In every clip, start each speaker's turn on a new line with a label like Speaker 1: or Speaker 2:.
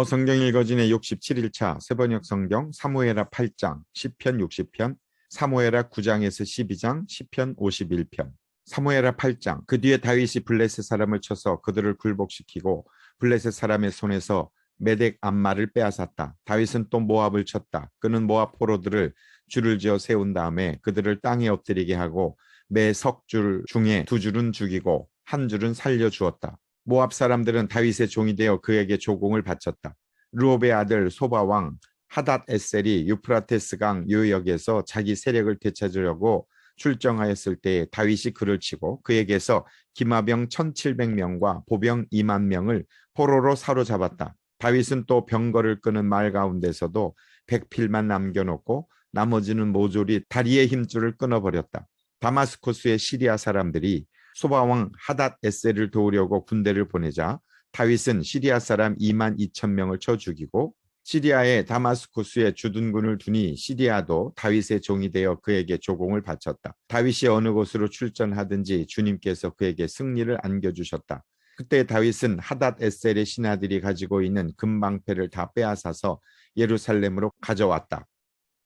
Speaker 1: 성경 읽어진의 67일차 세번역 성경 사무엘하 8장, 시편 60편, 사무엘하 9장에서 12장, 시편 51편. 사무엘하 8장. 그 뒤에 다윗이 블레셋 사람을 쳐서 그들을 굴복시키고 블레셋 사람의 손에서 메덱 암마를 빼앗았다. 다윗은 또 모압을 쳤다. 그는 모압 포로들을 줄을 지어 세운 다음에 그들을 땅에 엎드리게 하고 매 석줄 중에 두 줄은 죽이고 한 줄은 살려주었다. 모압 사람들은 다윗의 종이 되어 그에게 조공을 바쳤다. 르홉의 아들 소바왕 하닷 에셀이 유프라테스 강 요역에서 자기 세력을 되찾으려고 출정하였을 때에 다윗이 그를 치고 그에게서 기마병 1700명과 보병 2만 명을 포로로 사로잡았다. 다윗은 또 병거를 끄는 말 가운데서도 백필만 남겨놓고 나머지는 모조리 다리의 힘줄을 끊어버렸다. 다마스코스의 시리아 사람들이 소바왕 하닷 에셀을 도우려고 군대를 보내자 다윗은 시리아 사람 2만 2천 명을 쳐 죽이고 시리아의 다마스쿠스에 주둔군을 두니 시리아도 다윗의 종이 되어 그에게 조공을 바쳤다. 다윗이 어느 곳으로 출전하든지 주님께서 그에게 승리를 안겨주셨다. 그때 다윗은 하닷 에셀의 신하들이 가지고 있는 금방패를 다 빼앗아서 예루살렘으로 가져왔다.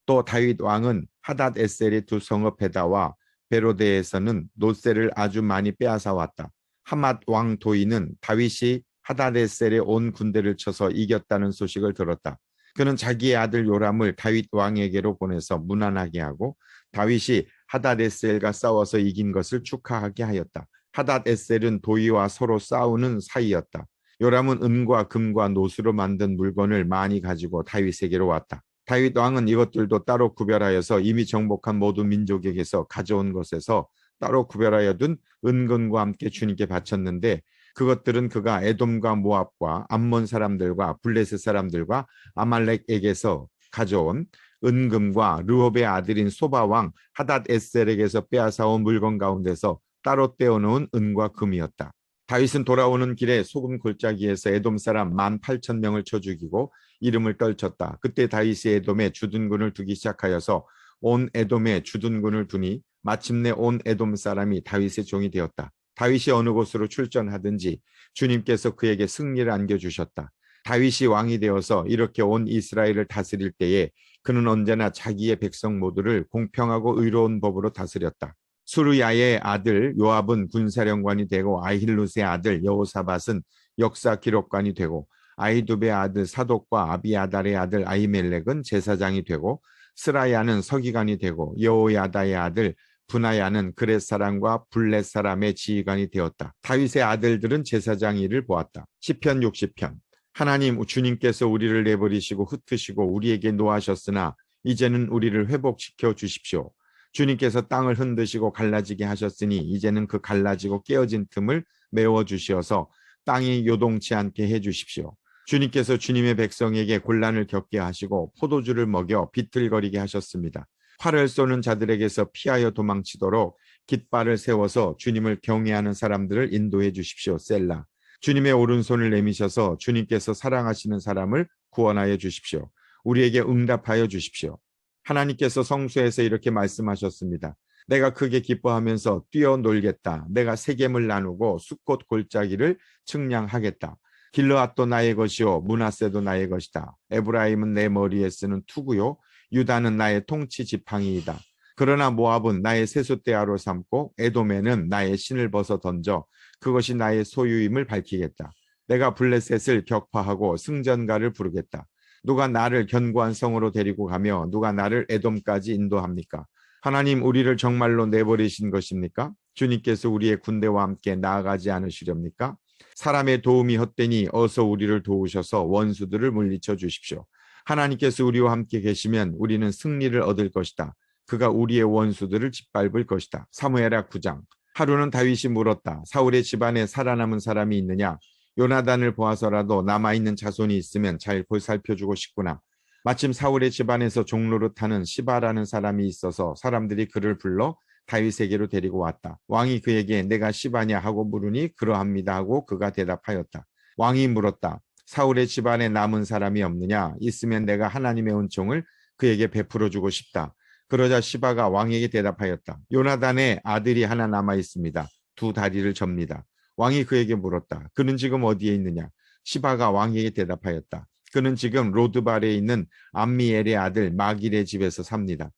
Speaker 1: 또 다윗 왕은 하닷 에셀의 두 성읍 베다와 베로데에서는 노새를 아주 많이 빼앗아 왔다. 하맛 왕 도이는 다윗이 하닷에셀의 온 군대를 쳐서 이겼다는 소식을 들었다. 그는 자기의 아들 요람을 다윗 왕에게로 보내서 무난하게 하고 다윗이 하닷에셀과 싸워서 이긴 것을 축하하게 하였다. 하닷에셀은 도이와 서로 싸우는 사이였다. 요람은 은과 금과 노수로 만든 물건을 많이 가지고 다윗에게로 왔다. 다윗 왕은 이것들도 따로 구별하여서 이미 정복한 모든 민족에게서 가져온 것에서 따로 구별하여 둔 은근과 함께 주님께 바쳤는데 그것들은 그가 에돔과 모압과 암몬 사람들과 블레셋 사람들과 아말렉에게서 가져온 은금과 르홉의 아들인 소바왕 하닷 에셀에게서 빼앗아온 물건 가운데서 따로 떼어놓은 은과 금이었다. 다윗은 돌아오는 길에 소금 골짜기에서 에돔 사람 18,000명을 쳐 죽이고 이름을 떨쳤다. 그때 다윗이 에돔에 주둔군을 두기 시작하여서 온 에돔에 주둔군을 두니 마침내 온 에돔 사람이 다윗의 종이 되었다. 다윗이 어느 곳으로 출전하든지 주님께서 그에게 승리를 안겨주셨다. 다윗이 왕이 되어서 이렇게 온 이스라엘을 다스릴 때에 그는 언제나 자기의 백성 모두를 공평하고 의로운 법으로 다스렸다. 수르야의 아들 요압은 군사령관이 되고 아힐룻의 아들 여호사밧은 역사 기록관이 되고 아히두베의 아들 사독과 아비아달의 아들 아히멜렉은 제사장이 되고 스라야는 서기관이 되고 여호야다의 아들 분하야는 그렛 사람과 블렛 사람의 지휘관이 되었다. 다윗의 아들들은 제사장 일을 보았다. 시편 60편. 하나님 주님께서 우리를 내버리시고 흩으시고 우리에게 노하셨으나 이제는 우리를 회복시켜 주십시오. 주님께서 땅을 흔드시고 갈라지게 하셨으니 이제는 그 갈라지고 깨어진 틈을 메워주시어서 땅이 요동치 않게 해주십시오. 주님께서 주님의 백성에게 곤란을 겪게 하시고 포도주를 먹여 비틀거리게 하셨습니다. 활을 쏘는 자들에게서 피하여 도망치도록 깃발을 세워서 주님을 경외하는 사람들을 인도해 주십시오. 셀라. 주님의 오른손을 내미셔서 주님께서 사랑하시는 사람을 구원하여 주십시오. 우리에게 응답하여 주십시오. 하나님께서 성수에서 이렇게 말씀하셨습니다. 내가 크게 기뻐하면서 뛰어놀겠다. 내가 세겜을 나누고 숫꽃 골짜기를 측량하겠다. 길르앗도 나의 것이요 므낫세도 나의 것이다. 에브라임은 내 머리에 쓰는 투구요 유다는 나의 통치 지팡이이다. 그러나 모압은 나의 세숫대야로 삼고 에돔에는 나의 신을 벗어 던져 그것이 나의 소유임을 밝히겠다. 내가 블레셋을 격파하고 승전가를 부르겠다. 누가 나를 견고한 성으로 데리고 가며 누가 나를 에돔까지 인도합니까? 하나님 우리를 정말로 내버리신 것입니까? 주님께서 우리의 군대와 함께 나아가지 않으시렵니까? 사람의 도움이 헛되니 어서 우리를 도우셔서 원수들을 물리쳐 주십시오. 하나님께서 우리와 함께 계시면 우리는 승리를 얻을 것이다. 그가 우리의 원수들을 짓밟을 것이다. 사무엘하 9장. 하루는 다윗이 물었다. 사울의 집안에 살아남은 사람이 있느냐? 요나단을 보아서라도 남아있는 자손이 있으면 잘 살펴주고 싶구나. 마침 사울의 집안에서 종노릇하는 시바라는 사람이 있어서 사람들이 그를 불러 다윗에게로 데리고 왔다. 왕이 그에게 내가 시바냐 하고 물으니 그러합니다 하고 그가 대답하였다. 왕이 물었다. 사울의 집안에 남은 사람이 없느냐? 있으면 내가 하나님의 은총을 그에게 베풀어주고 싶다. 그러자 시바가 왕에게 대답하였다. 요나단의 아들이 하나 남아 있습니다. 두 다리를 접니다. 왕이 그에게 물었다. 그는 지금 어디에 있느냐? 시바가 왕에게 대답하였다. 그는 지금 로드발에 있는 암미엘의 아들 마길의 집에서 삽니다.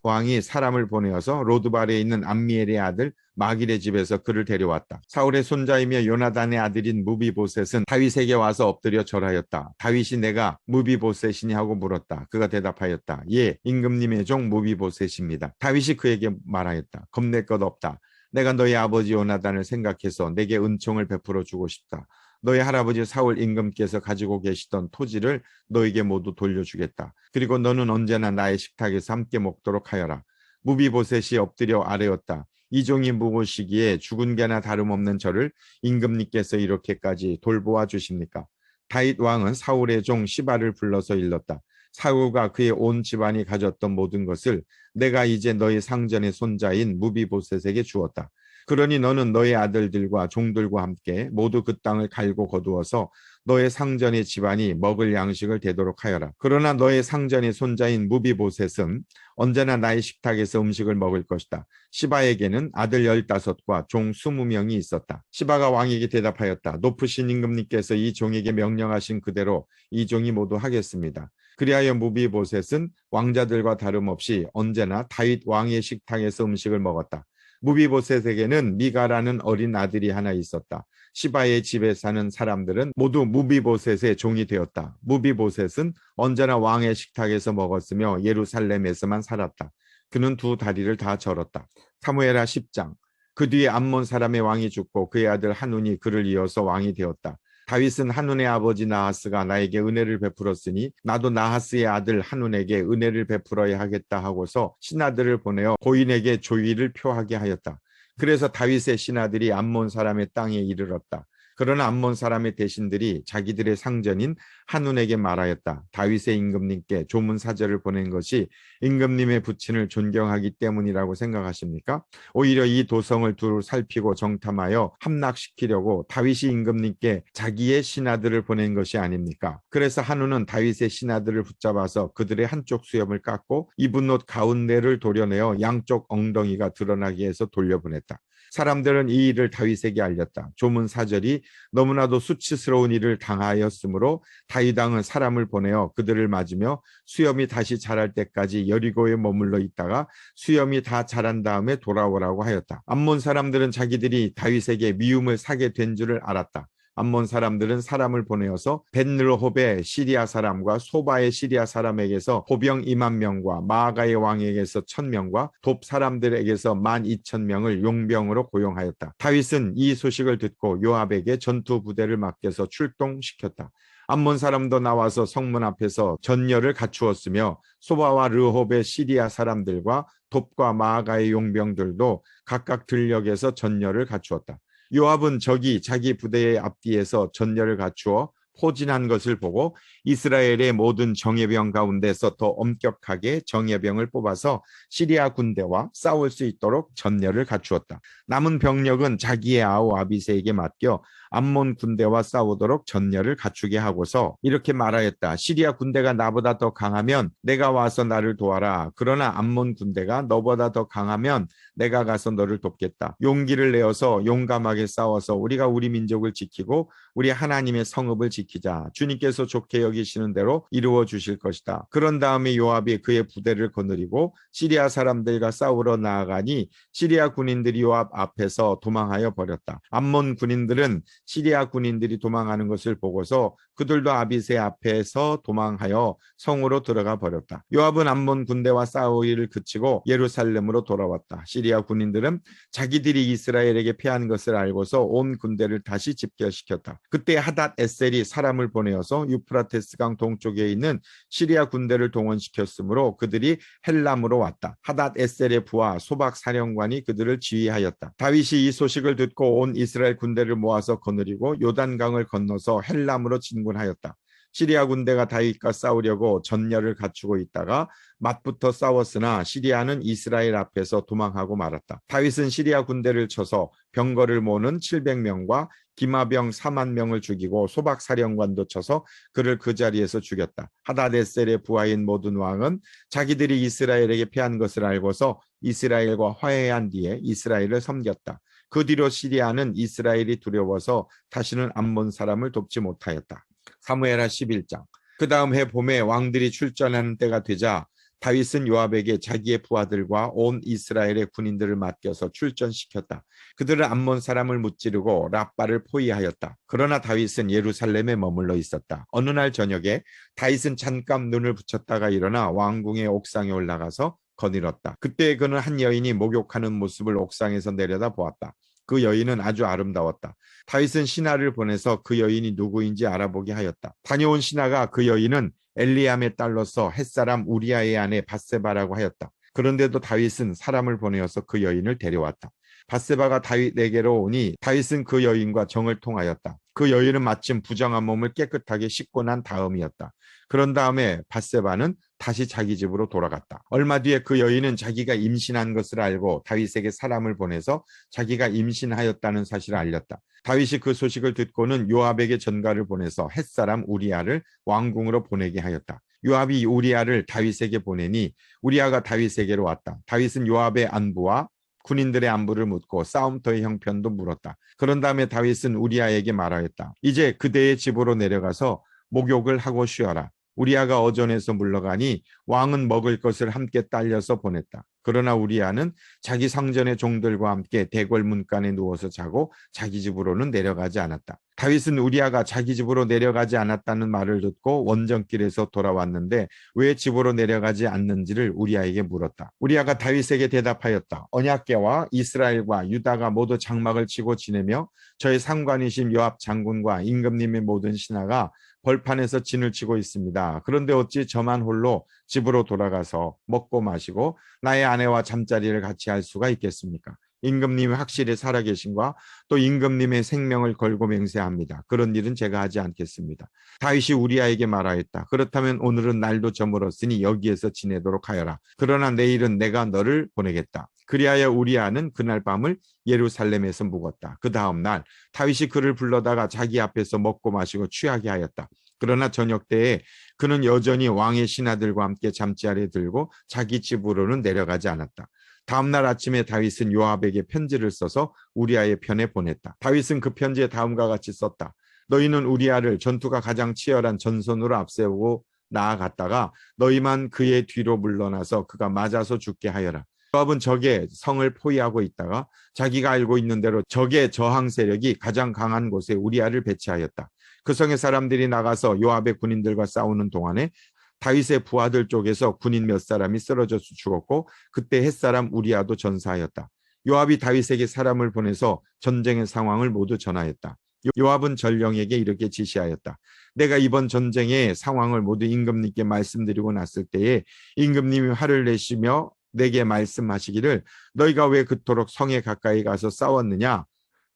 Speaker 1: 왕이 사람을 보내어서 로드발에 있는 암미엘의 아들 마길의 집에서 그를 데려왔다. 사울의 손자이며 요나단의 아들인 무비보셋은 다윗에게 와서 엎드려 절하였다. 다윗이 내가 무비보셋이니 하고 물었다. 그가 대답하였다. 예, 임금님의 종 무비보셋입니다. 다윗이 그에게 말하였다. 겁낼 것 없다. 내가 너희 아버지 요나단을 생각해서 내게 은총을 베풀어 주고 싶다. 너희 할아버지 사울 임금께서 가지고 계시던 토지를 너에게 모두 돌려주겠다. 그리고 너는 언제나 나의 식탁에서 함께 먹도록 하여라. 무비보셋이 엎드려 아뢰었다. 이 종이 무엇이기에 죽은 개나 다름없는 저를 임금님께서 이렇게까지 돌보아 주십니까? 다윗 왕은 사울의 종 시바를 불러서 일렀다. 사울과 그의 온 집안이 가졌던 모든 것을 내가 이제 너희 상전의 손자인 무비보셋에게 주었다. 그러니 너는 너의 아들들과 종들과 함께 모두 그 땅을 갈고 거두어서 너의 상전의 집안이 먹을 양식을 되도록 하여라. 그러나 너의 상전의 손자인 무비보셋은 언제나 나의 식탁에서 음식을 먹을 것이다. 시바에게는 아들 15과 종 20명이 있었다. 시바가 왕에게 대답하였다. 높으신 임금님께서 이 종에게 명령하신 그대로 이 종이 모두 하겠습니다. 그리하여 무비보셋은 왕자들과 다름없이 언제나 다윗 왕의 식탁에서 음식을 먹었다. 무비보셋에게는 미가라는 어린 아들이 하나 있었다. 시바의 집에 사는 사람들은 모두 무비보셋의 종이 되었다. 무비보셋은 언제나 왕의 식탁에서 먹었으며 예루살렘에서만 살았다. 그는 두 다리를 다 절었다. 사무엘하 10장. 그 뒤에 암몬 사람의 왕이 죽고 그의 아들 한운이 그를 이어서 왕이 되었다. 다윗은 한운의 아버지 나하스가 나에게 은혜를 베풀었으니 나도 나하스의 아들 한운에게 은혜를 베풀어야 하겠다 하고서 신하들을 보내어 고인에게 조의를 표하게 하였다. 그래서 다윗의 신하들이 암몬 사람의 땅에 이르렀다. 그러나 암몬 사람의 대신들이 자기들의 상전인 한운에게 말하였다. 다윗의 임금님께 조문 사절을 보낸 것이 임금님의 부친을 존경하기 때문이라고 생각하십니까? 오히려 이 도성을 두루 살피고 정탐하여 함락시키려고 다윗이 임금님께 자기의 신하들을 보낸 것이 아닙니까? 그래서 한운은 다윗의 신하들을 붙잡아서 그들의 한쪽 수염을 깎고 입은 옷 가운데를 도려내어 양쪽 엉덩이가 드러나게 해서 돌려보냈다. 사람들은 이 일을 다윗에게 알렸다. 조문 사절이 너무나도 수치스러운 일을 당하였으므로 다윗 왕은 사람을 보내어 그들을 맞으며 수염이 다시 자랄 때까지 여리고에 머물러 있다가 수염이 다 자란 다음에 돌아오라고 하였다. 암몬 사람들은 자기들이 다윗에게 미움을 사게 된 줄을 알았다. 암몬 사람들은 사람을 보내어서 벳르홉의 시리아 사람과 소바의 시리아 사람에게서 보병 2만 명과 마아가의 왕에게서 1,000명과 돕 사람들에게서 12,000명을 용병으로 고용하였다. 다윗은 이 소식을 듣고 요압에게 전투 부대를 맡겨서 출동시켰다. 암몬 사람도 나와서 성문 앞에서 전열을 갖추었으며 소바와 르홉의 시리아 사람들과 돕과 마아가의 용병들도 각각 들녘에서 전열을 갖추었다. 요압은 적이 자기 부대의 앞뒤에서 전열을 갖추어 포진한 것을 보고 이스라엘의 모든 정예병 가운데서 더 엄격하게 정예병을 뽑아서 시리아 군대와 싸울 수 있도록 전열을 갖추었다. 남은 병력은 자기의 아우 아비새에게 맡겨 암몬 군대와 싸우도록 전열을 갖추게 하고서 이렇게 말하였다. 시리아 군대가 나보다 더 강하면 내가 와서 나를 도와라. 그러나 암몬 군대가 너보다 더 강하면 내가 가서 너를 돕겠다. 용기를 내어서 용감하게 싸워서 우리가 우리 민족을 지키고 우리 하나님의 성읍을 지키자. 주님께서 좋게 여기시는 대로 이루어 주실 것이다. 그런 다음에 요압이 그의 부대를 거느리고 시리아 사람들과 싸우러 나아가니 시리아 군인들이 요압 앞에서 도망하여 버렸다. 암몬 군인들은 시리아 군인들이 도망하는 것을 보고서 그들도 아비새 앞에서 도망하여 성으로 들어가 버렸다. 요압은 암몬 군대와 싸우기를 그치고 예루살렘으로 돌아왔다. 시리아 군인들은 자기들이 이스라엘에게 패한 것을 알고서 온 군대를 다시 집결시켰다. 그때 하닷 에셀이 사람을 보내어서 유프라테스강 동쪽에 있는 시리아 군대를 동원시켰으므로 그들이 헬람으로 왔다. 하닷 에셀의 부하 소박 사령관이 그들을 지휘하였다. 다윗이 이 소식을 듣고 온 이스라엘 군대를 모아서 거느리고 요단강을 건너서 헬람으로 진군하였다. 시리아 군대가 다윗과 싸우려고 전열을 갖추고 있다가 맞붙어 싸웠으나 시리아는 이스라엘 앞에서 도망하고 말았다. 다윗은 시리아 군대를 쳐서 병거를 모는 700명과 기마병 4만 명을 죽이고 소박사령관도 쳐서 그를 그 자리에서 죽였다. 하다데셀의 부하인 모든 왕은 자기들이 이스라엘에게 패한 것을 알고서 이스라엘과 화해한 뒤에 이스라엘을 섬겼다. 그 뒤로 시리아는 이스라엘이 두려워서 다시는 암몬 사람을 돕지 못하였다. 사무엘하 11장. 그 다음 해 봄에 왕들이 출전하는 때가 되자 다윗은 요압에게 자기의 부하들과 온 이스라엘의 군인들을 맡겨서 출전시켰다. 그들은 암몬 사람을 무찌르고 랍바를 포위하였다. 그러나 다윗은 예루살렘에 머물러 있었다. 어느 날 저녁에 다윗은 잠깐 눈을 붙였다가 일어나 왕궁의 옥상에 올라가서 거닐었다. 그때 그는 한 여인이 목욕하는 모습을 옥상에서 내려다보았다. 그 여인은 아주 아름다웠다. 다윗은 신하를 보내서 그 여인이 누구인지 알아보게 하였다. 다녀온 신하가 그 여인은 엘리암의 딸로서 햇사람 우리아의 아내 밧세바라고 하였다. 그런데도 다윗은 사람을 보내어서 그 여인을 데려왔다. 밧세바가 다윗에게로 오니 다윗은 그 여인과 정을 통하였다. 그 여인은 마침 부정한 몸을 깨끗하게 씻고 난 다음이었다. 그런 다음에 밧세바는 다시 자기 집으로 돌아갔다. 얼마 뒤에 그 여인은 자기가 임신한 것을 알고 다윗에게 사람을 보내서 자기가 임신하였다는 사실을 알렸다. 다윗이 그 소식을 듣고는 요압에게 전가를 보내서 햇사람 우리아를 왕궁으로 보내게 하였다. 요압이 우리아를 다윗에게 보내니 우리아가 다윗에게로 왔다. 다윗은 요압의 안부와 군인들의 안부를 묻고 싸움터의 형편도 물었다. 그런 다음에 다윗은 우리아에게 말하였다. 이제 그대의 집으로 내려가서 목욕을 하고 쉬어라. 우리아가 어전에서 물러가니 왕은 먹을 것을 함께 딸려서 보냈다. 그러나 우리아는 자기 성전의 종들과 함께 대궐 문간에 누워서 자고 자기 집으로는 내려가지 않았다. 다윗은 우리아가 자기 집으로 내려가지 않았다는 말을 듣고 원정길에서 돌아왔는데 왜 집으로 내려가지 않는지를 우리아에게 물었다. 우리아가 다윗에게 대답하였다. 언약궤와 이스라엘과 유다가 모두 장막을 치고 지내며 저의 상관이신 요압 장군과 임금님의 모든 신하가 벌판에서 진을 치고 있습니다. 그런데 어찌 저만 홀로 집으로 돌아가서 먹고 마시고 나의 아내와 잠자리를 같이 할 수가 있겠습니까? 임금님이 확실히 살아계신과 또 임금님의 생명을 걸고 맹세합니다. 그런 일은 제가 하지 않겠습니다. 다윗이 우리아에게 말하였다. 그렇다면 오늘은 날도 저물었으니 여기에서 지내도록 하여라. 그러나 내일은 내가 너를 보내겠다. 그리하여 우리아는 그날 밤을 예루살렘에서 묵었다. 그 다음 날 다윗이 그를 불러다가 자기 앞에서 먹고 마시고 취하게 하였다. 그러나 저녁 때에 그는 여전히 왕의 신하들과 함께 잠자리에 들고 자기 집으로는 내려가지 않았다. 다음 날 아침에 다윗은 요압에게 편지를 써서 우리아의 편에 보냈다. 다윗은 그 편지에 다음과 같이 썼다. 너희는 우리아를 전투가 가장 치열한 전선으로 앞세우고 나아갔다가 너희만 그의 뒤로 물러나서 그가 맞아서 죽게 하여라. 요압은 적의 성을 포위하고 있다가 자기가 알고 있는 대로 적의 저항 세력이 가장 강한 곳에 우리아를 배치하였다. 그 성의 사람들이 나가서 요압의 군인들과 싸우는 동안에 다윗의 부하들 쪽에서 군인 몇 사람이 쓰러져서 죽었고 그때 햇사람 우리아도 전사하였다. 요압이 다윗에게 사람을 보내서 전쟁의 상황을 모두 전하였다. 요압은 전령에게 이렇게 지시하였다. 내가 이번 전쟁의 상황을 모두 임금님께 말씀드리고 났을 때에 임금님이 화를 내시며 내게 말씀하시기를 너희가 왜 그토록 성에 가까이 가서 싸웠느냐?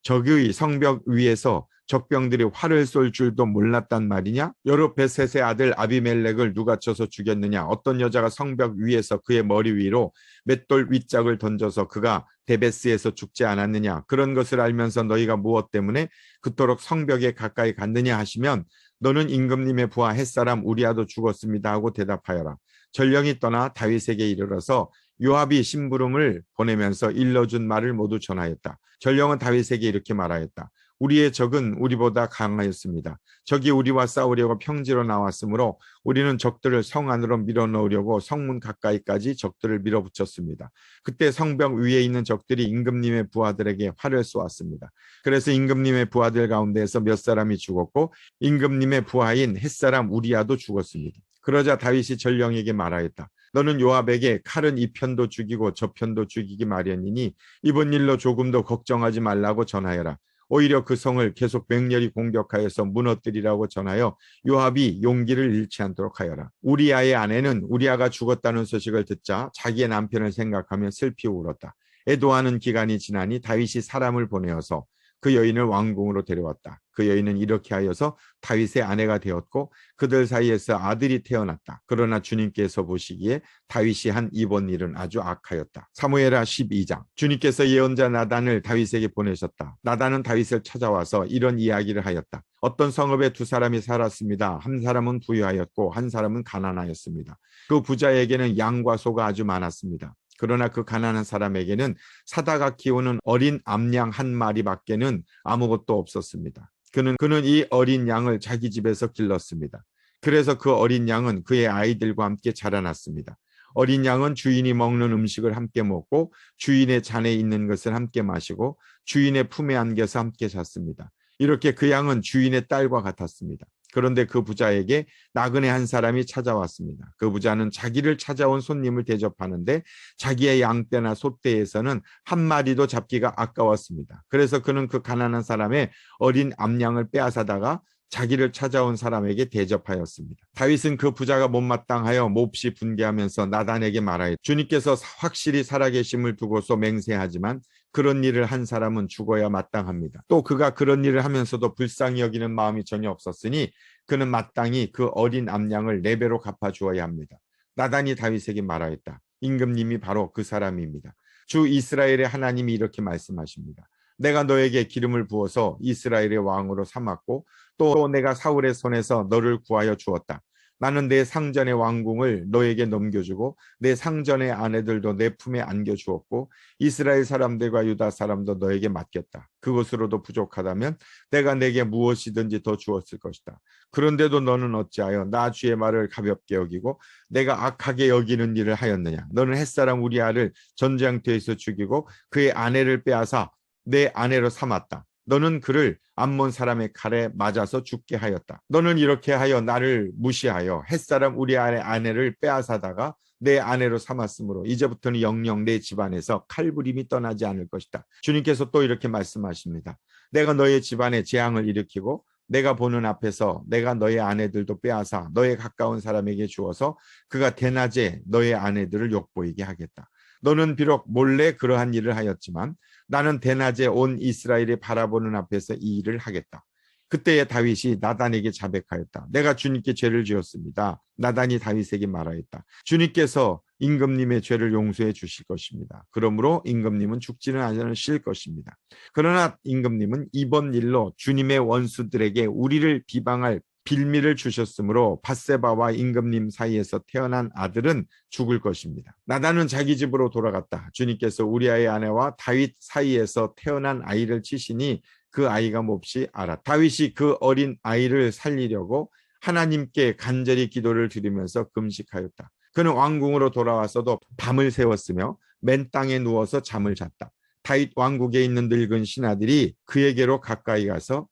Speaker 1: 적의 성벽 위에서 적병들이 활을 쏠 줄도 몰랐단 말이냐? 여룻베셋의 아들 아비멜렉을 누가 쳐서 죽였느냐? 어떤 여자가 성벽 위에서 그의 머리 위로 맷돌 윗짝을 던져서 그가 데베스에서 죽지 않았느냐? 그런 것을 알면서 너희가 무엇 때문에 그토록 성벽에 가까이 갔느냐 하시면 너는 임금님의 부하 햇사람 우리아도 죽었습니다 하고 대답하여라. 전령이 떠나 다윗에게 이르러서 요압이 심부름을 보내면서 일러준 말을 모두 전하였다. 전령은 다윗에게 이렇게 말하였다. 우리의 적은 우리보다 강하였습니다. 적이 우리와 싸우려고 평지로 나왔으므로 우리는 적들을 성 안으로 밀어넣으려고 성문 가까이까지 적들을 밀어붙였습니다. 그때 성벽 위에 있는 적들이 임금님의 부하들에게 활을 쏘았습니다. 그래서 임금님의 부하들 가운데에서 몇 사람이 죽었고 임금님의 부하인 햇사람 우리아도 죽었습니다. 그러자 다윗이 전령에게 말하였다. 너는 요압에게 칼은 이 편도 죽이고 저 편도 죽이기 마련이니 이번 일로 조금도 걱정하지 말라고 전하여라. 오히려 그 성을 계속 맹렬히 공격하여서 무너뜨리라고 전하여 요압이 용기를 잃지 않도록 하여라. 우리아의 아내는 우리아가 죽었다는 소식을 듣자 자기의 남편을 생각하며 슬피 울었다. 애도하는 기간이 지나니 다윗이 사람을 보내어서 그 여인을 왕궁으로 데려왔다. 그 여인은 이렇게 하여서 다윗의 아내가 되었고 그들 사이에서 아들이 태어났다. 그러나 주님께서 보시기에 다윗이 한 이번 일은 아주 악하였다. 사무엘하 12장. 주님께서 예언자 나단을 다윗에게 보내셨다. 나단은 다윗을 찾아와서 이런 이야기를 하였다. 어떤 성읍에 두 사람이 살았습니다. 한 사람은 부유하였고 한 사람은 가난하였습니다. 그 부자에게는 양과 소가 아주 많았습니다. 그러나 그 가난한 사람에게는 사다가 키우는 어린 암양 한 마리밖에는 아무것도 없었습니다. 그는 이 어린 양을 자기 집에서 길렀습니다. 그래서 그 어린 양은 그의 아이들과 함께 자라났습니다. 어린 양은 주인이 먹는 음식을 함께 먹고 주인의 잔에 있는 것을 함께 마시고 주인의 품에 안겨서 함께 잤습니다. 이렇게 그 양은 주인의 딸과 같았습니다. 그런데 그 부자에게 나그네 한 사람이 찾아왔습니다. 그 부자는 자기를 찾아온 손님을 대접하는데 자기의 양떼나 소떼에서는 한 마리도 잡기가 아까웠습니다. 그래서 그는 그 가난한 사람의 어린 암양을 빼앗아다가 자기를 찾아온 사람에게 대접하였습니다. 다윗은 그 부자가 못마땅하여 몹시 분개하면서 나단에게 말하였다. 주님께서 확실히 살아계심을 두고서 맹세하지만 그런 일을 한 사람은 죽어야 마땅합니다. 또 그가 그런 일을 하면서도 불쌍히 여기는 마음이 전혀 없었으니 그는 마땅히 그 어린 암양을 4배로 갚아주어야 합니다. 나단이 다윗에게 말하였다. 임금님이 바로 그 사람입니다. 주 이스라엘의 하나님이 이렇게 말씀하십니다. 내가 너에게 기름을 부어서 이스라엘의 왕으로 삼았고 또 내가 사울의 손에서 너를 구하여 주었다. 나는 내 상전의 왕궁을 너에게 넘겨주고 내 상전의 아내들도 내 품에 안겨주었고 이스라엘 사람들과 유다 사람도 너에게 맡겼다. 그것으로도 부족하다면 내가 내게 무엇이든지 더 주었을 것이다. 그런데도 너는 어찌하여 나 주의 말을 가볍게 여기고 내가 악하게 여기는 일을 하였느냐. 너는 햇사람 우리아를 전쟁터에서 죽이고 그의 아내를 빼앗아 내 아내로 삼았다. 너는 그를 암몬 사람의 칼에 맞아서 죽게 하였다. 너는 이렇게 하여 나를 무시하여 햇사람 우리아의 아내를 빼앗아다가 내 아내로 삼았으므로 이제부터는 영영 내 집안에서 칼부림이 떠나지 않을 것이다. 주님께서 또 이렇게 말씀하십니다. 내가 너의 집안에 재앙을 일으키고 내가 보는 앞에서 내가 너의 아내들도 빼앗아 너의 가까운 사람에게 주어서 그가 대낮에 너의 아내들을 욕보이게 하겠다. 너는 비록 몰래 그러한 일을 하였지만 나는 대낮에 온 이스라엘이 바라보는 앞에서 이 일을 하겠다. 그때에 다윗이 나단에게 자백하였다. 내가 주님께 죄를 지었습니다. 나단이 다윗에게 말하였다. 주님께서 임금님의 죄를 용서해 주실 것입니다. 그러므로 임금님은 죽지는 않으실 것입니다. 그러나 임금님은 이번 일로 주님의 원수들에게 우리를 비방할 빌미를 주셨으므로 밧세바와 임금님 사이에서 태어난 아들은 죽을 것입니다. 나단은 자기 집으로 돌아갔다. 주님께서 우리아의 아내와 다윗 사이에서 태어난 아이를 치시니 그 아이가 몹시 알았다. 다윗이 그 어린 아이를 살리려고 하나님께 간절히 기도를 드리면서 금식하였다. 그는 왕궁으로 돌아와서도 밤을 새웠으며 맨 땅에 누워서 잠을 잤다. 다윗 왕국에 있는 늙은 신하들이 그에게로 가까이 가서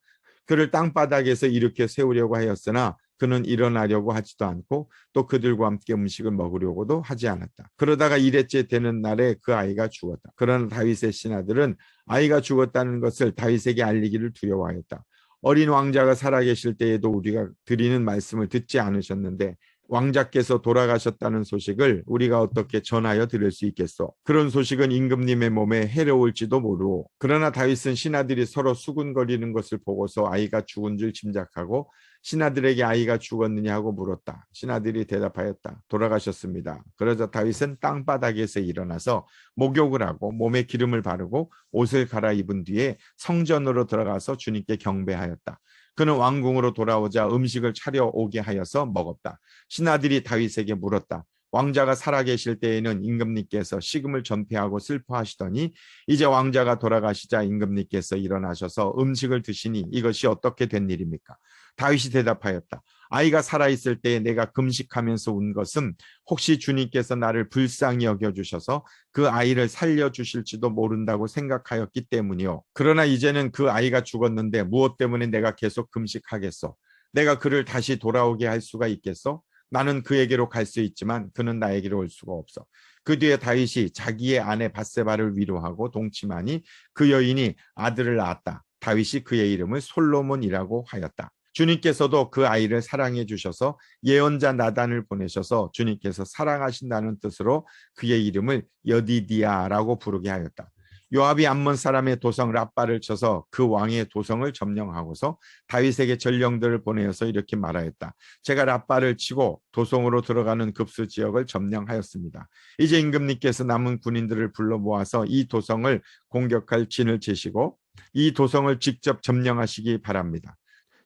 Speaker 1: 그를 땅바닥에서 일으켜 세우려고 하였으나 그는 일어나려고 하지도 않고 또 그들과 함께 음식을 먹으려고도 하지 않았다. 그러다가 일회째 되는 날에 그 아이가 죽었다. 그러나 다윗의 신하들은 아이가 죽었다는 것을 다윗에게 알리기를 두려워하였다. 어린 왕자가 살아계실 때에도 우리가 드리는 말씀을 듣지 않으셨는데 왕자께서 돌아가셨다는 소식을 우리가 어떻게 전하여 드릴 수 있겠소? 그런 소식은 임금님의 몸에 해로울지도 모르고. 그러나 다윗은 신하들이 서로 수군거리는 것을 보고서 아이가 죽은 줄 짐작하고 신하들에게 아이가 죽었느냐 하고 물었다. 신하들이 대답하였다. 돌아가셨습니다. 그러자 다윗은 땅바닥에서 일어나서 목욕을 하고 몸에 기름을 바르고 옷을 갈아입은 뒤에 성전으로 들어가서 주님께 경배하였다. 그는 왕궁으로 돌아오자 음식을 차려오게 하여서 먹었다. 신하들이 다윗에게 물었다. 왕자가 살아계실 때에는 임금님께서 식음을 전폐하고 슬퍼하시더니 이제 왕자가 돌아가시자 임금님께서 일어나셔서 음식을 드시니 이것이 어떻게 된 일입니까? 다윗이 대답하였다. 아이가 살아있을 때에 내가 금식하면서 운 것은 혹시 주님께서 나를 불쌍히 여겨주셔서 그 아이를 살려주실지도 모른다고 생각하였기 때문이요. 그러나 이제는 그 아이가 죽었는데 무엇 때문에 내가 계속 금식하겠소? 내가 그를 다시 돌아오게 할 수가 있겠소? 나는 그에게로 갈 수 있지만 그는 나에게로 올 수가 없어. 그 뒤에 다윗이 자기의 아내 밧세바를 위로하고 동침하니 그 여인이 아들을 낳았다. 다윗이 그의 이름을 솔로몬이라고 하였다. 주님께서도 그 아이를 사랑해 주셔서 예언자 나단을 보내셔서 주님께서 사랑하신다는 뜻으로 그의 이름을 여디디아라고 부르게 하였다. 요압이 암몬 사람의 도성 랍바를 쳐서 그 왕의 도성을 점령하고서 다윗에게 전령들을 보내어서 이렇게 말하였다. 제가 랍바를 치고 도성으로 들어가는 급수 지역을 점령하였습니다. 이제 임금님께서 남은 군인들을 불러 모아서 이 도성을 공격할 진을 치시고 이 도성을 직접 점령하시기 바랍니다.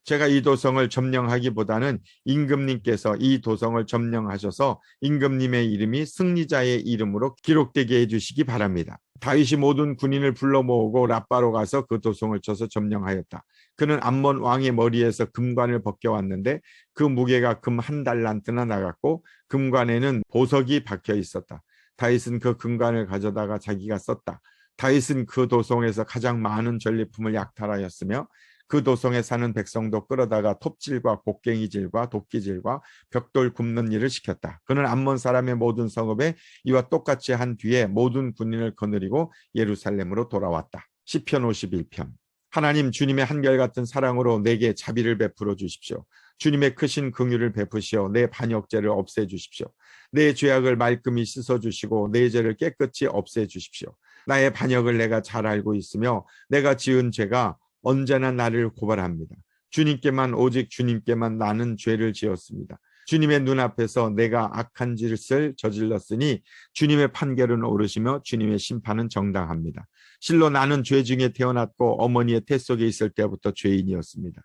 Speaker 1: 제가 이 도성을 점령하기보다는 임금님께서 이 도성을 점령하셔서 임금님의 이름이 승리자의 이름으로 기록되게 해주시기 바랍니다. 다윗이 모든 군인을 불러 모으고 라빠로 가서 그 도성을 쳐서 점령하였다. 그는 암몬 왕의 머리에서 금관을 벗겨왔는데 그 무게가 금 한 달란트나 나갔고 금관에는 보석이 박혀 있었다. 다윗은 그 금관을 가져다가 자기가 썼다. 다윗은 그 도성에서 가장 많은 전리품을 약탈하였으며 그 도성에 사는 백성도 끌어다가 톱질과 곡괭이질과 도끼질과 벽돌 굽는 일을 시켰다. 그는 암몬 사람의 모든 성읍에 이와 똑같이 한 뒤에 모든 군인을 거느리고 예루살렘으로 돌아왔다. 시편 51편. 하나님, 주님의 한결같은 사랑으로 내게 자비를 베풀어 주십시오. 주님의 크신 긍휼을 베푸시어 내 반역죄를 없애주십시오. 내 죄악을 말끔히 씻어주시고 내 죄를 깨끗이 없애주십시오. 나의 반역을 내가 잘 알고 있으며 내가 지은 죄가 언제나 나를 고발합니다. 주님께만, 오직 주님께만 나는 죄를 지었습니다. 주님의 눈앞에서 내가 악한 짓을 저질렀으니 주님의 판결은 옳으시며 주님의 심판은 정당합니다. 실로 나는 죄 중에 태어났고 어머니의 태 속에 있을 때부터 죄인이었습니다.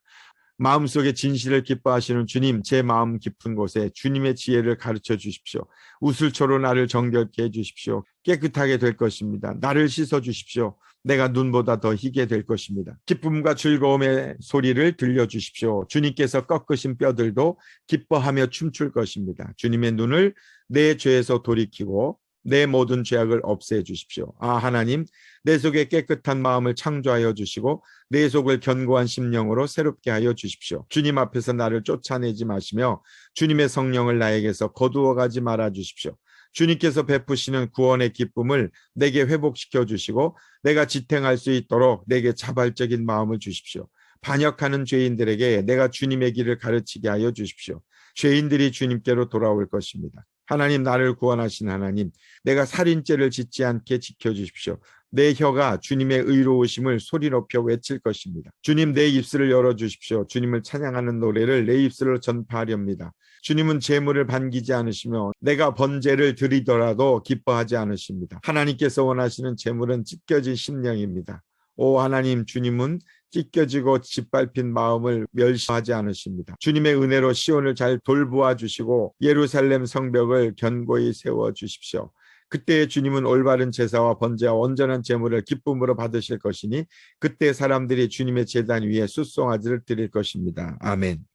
Speaker 1: 마음속에 진실을 기뻐하시는 주님, 제 마음 깊은 곳에 주님의 지혜를 가르쳐 주십시오. 우슬초로 나를 정결케 해 주십시오. 깨끗하게 될 것입니다. 나를 씻어 주십시오. 내가 눈보다 더 희게 될 것입니다. 기쁨과 즐거움의 소리를 들려주십시오. 주님께서 꺾으신 뼈들도 기뻐하며 춤출 것입니다. 주님의 눈을 내 죄에서 돌이키고 내 모든 죄악을 없애 주십시오. 아, 하나님, 내 속에 깨끗한 마음을 창조하여 주시고 내 속을 견고한 심령으로 새롭게 하여 주십시오. 주님 앞에서 나를 쫓아내지 마시며 주님의 성령을 나에게서 거두어 가지 말아 주십시오. 주님께서 베푸시는 구원의 기쁨을 내게 회복시켜 주시고 내가 지탱할 수 있도록 내게 자발적인 마음을 주십시오. 반역하는 죄인들에게 내가 주님의 길을 가르치게 하여 주십시오. 죄인들이 주님께로 돌아올 것입니다. 하나님, 나를 구원하신 하나님, 내가 살인죄를 짓지 않게 지켜주십시오. 내 혀가 주님의 의로우심을 소리 높여 외칠 것입니다. 주님, 내 입술을 열어주십시오. 주님을 찬양하는 노래를 내 입술로 전파하렵니다. 주님은 재물을 반기지 않으시며 내가 번제를 드리더라도 기뻐하지 않으십니다. 하나님께서 원하시는 재물은 찢겨진 심령입니다. 오 하나님, 주님은 찢겨지고 짓밟힌 마음을 멸시하지 않으십니다. 주님의 은혜로 시온을 잘 돌보아 주시고 예루살렘 성벽을 견고히 세워 주십시오. 그때 주님은 올바른 제사와 번제와 온전한 제물을 기쁨으로 받으실 것이니 그때 사람들이 주님의 제단 위에 숫송아지를 드릴 것입니다. 아멘.